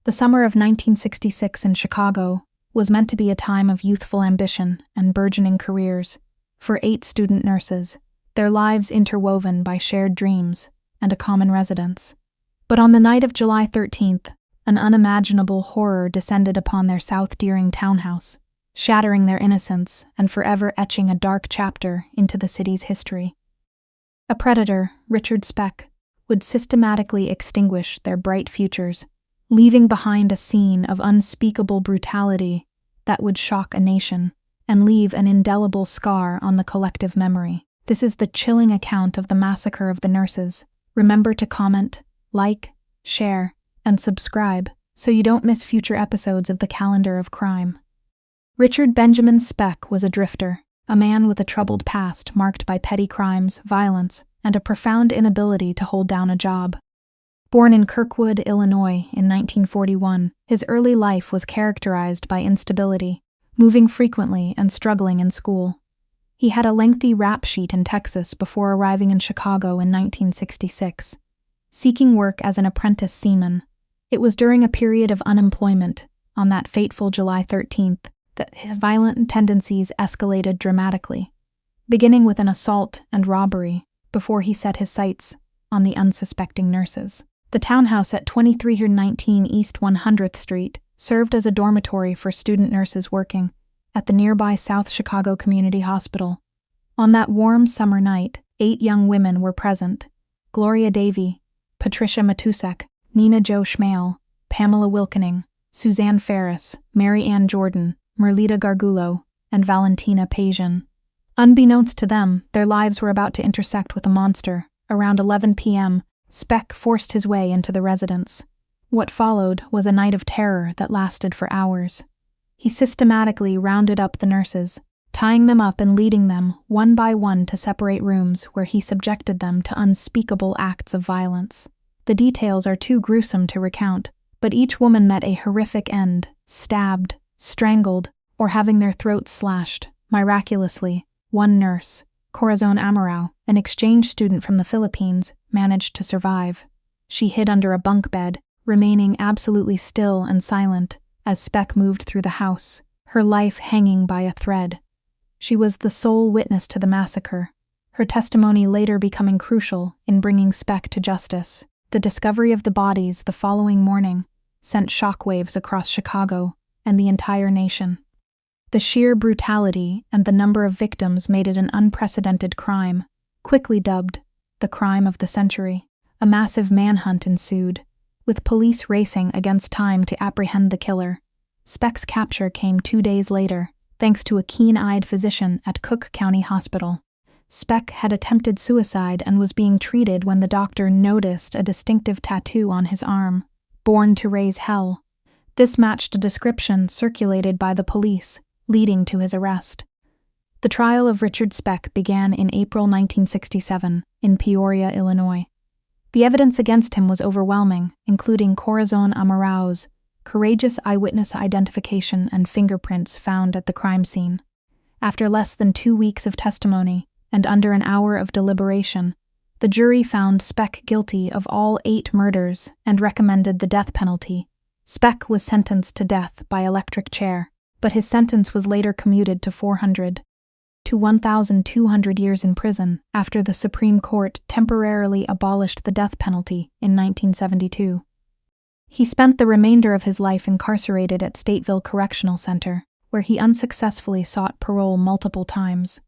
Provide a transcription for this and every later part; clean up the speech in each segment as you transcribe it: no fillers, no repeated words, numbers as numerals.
The summer of 1966 in Chicago was meant to be a time of youthful ambition and burgeoning careers for 8 student nurses, their lives interwoven by shared dreams and a common residence. But on the night of July 13th, an unimaginable horror descended upon their South Deering townhouse, shattering their innocence and forever etching a dark chapter into the city's history. A predator, Richard Speck, would systematically extinguish their bright futures, leaving behind a scene of unspeakable brutality that would shock a nation and leave an indelible scar on the collective memory. This is the chilling account of the massacre of the nurses. Remember to comment, like, share, and subscribe so you don't miss future episodes of the Calendar of Crime. Richard Benjamin Speck was a drifter, a man with a troubled past marked by petty crimes, violence, and a profound inability to hold down a job. Born in Kirkwood, Illinois in 1941, his early life was characterized by instability, moving frequently and struggling in school. He had a lengthy rap sheet in Texas before arriving in Chicago in 1966, seeking work as an apprentice seaman. It was during a period of unemployment, on that fateful July 13th, that his violent tendencies escalated dramatically, beginning with an assault and robbery before he set his sights on the unsuspecting nurses. The townhouse at 2319 East 100th Street served as a dormitory for student nurses working at the nearby South Chicago Community Hospital. On that warm summer night, 8 young women were present: Gloria Davy, Patricia Matusek, Nina Jo Schmale, Pamela Wilkening, Suzanne Ferris, Mary Ann Jordan, Merlita Gargulo, and Valentina Pajian. Unbeknownst to them, their lives were about to intersect with a monster. Around 11 p.m., Speck forced his way into the residence. What followed was a night of terror that lasted for hours. He systematically rounded up the nurses, tying them up and leading them one by one to separate rooms where he subjected them to unspeakable acts of violence. The details are too gruesome to recount, but each woman met a horrific end, stabbed, strangled, or having their throats slashed. Miraculously, one nurse, Corazon Amorao, an exchange student from the Philippines, managed to survive. She hid under a bunk bed, remaining absolutely still and silent as Speck moved through the house, her life hanging by a thread. She was the sole witness to the massacre, her testimony later becoming crucial in bringing Speck to justice. The discovery of the bodies the following morning sent shockwaves across Chicago and the entire nation. The sheer brutality and the number of victims made it an unprecedented crime, quickly dubbed the crime of the century. A massive manhunt ensued, with police racing against time to apprehend the killer. Speck's capture came 2 days later, thanks to a keen-eyed physician at Cook County Hospital. Speck had attempted suicide and was being treated when the doctor noticed a distinctive tattoo on his arm, "Born to Raise Hell." This matched a description circulated by the police, leading to his arrest. The trial of Richard Speck began in April 1967 in Peoria, Illinois. The evidence against him was overwhelming, including Corazon Amorao's courageous eyewitness identification and fingerprints found at the crime scene. After less than 2 weeks of testimony and under an hour of deliberation, the jury found Speck guilty of all 8 murders and recommended the death penalty. Speck was sentenced to death by electric chair, but his sentence was later commuted to 400 to 1,200 years in prison after the Supreme Court temporarily abolished the death penalty in 1972. He spent the remainder of his life incarcerated at Stateville Correctional Center, where he unsuccessfully sought parole multiple times.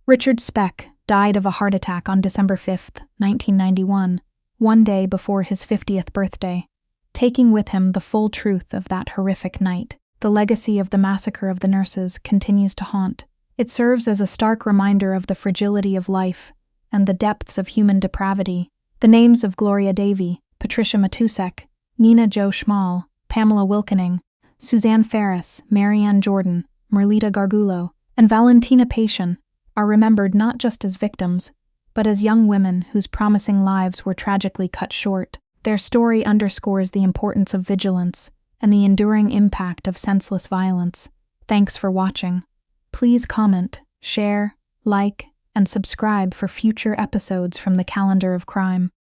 Richard Speck died of a heart attack on December 5, 1991, one day before his 50th birthday, taking with him the full truth of that horrific night. The legacy of the massacre of the nurses continues to haunt. It serves as a stark reminder of the fragility of life and the depths of human depravity. The names of Gloria Davy, Patricia Matusek, Nina Jo Schmale, Pamela Wilkening, Suzanne Ferris, Mary Ann Jordan, Merlita Gargulo, and Valentina Pajian are remembered not just as victims, but as young women whose promising lives were tragically cut short. Their story underscores the importance of vigilance and the enduring impact of senseless violence. Thanks for watching. Please comment, share, like, and subscribe for future episodes from the Calendar of Crime.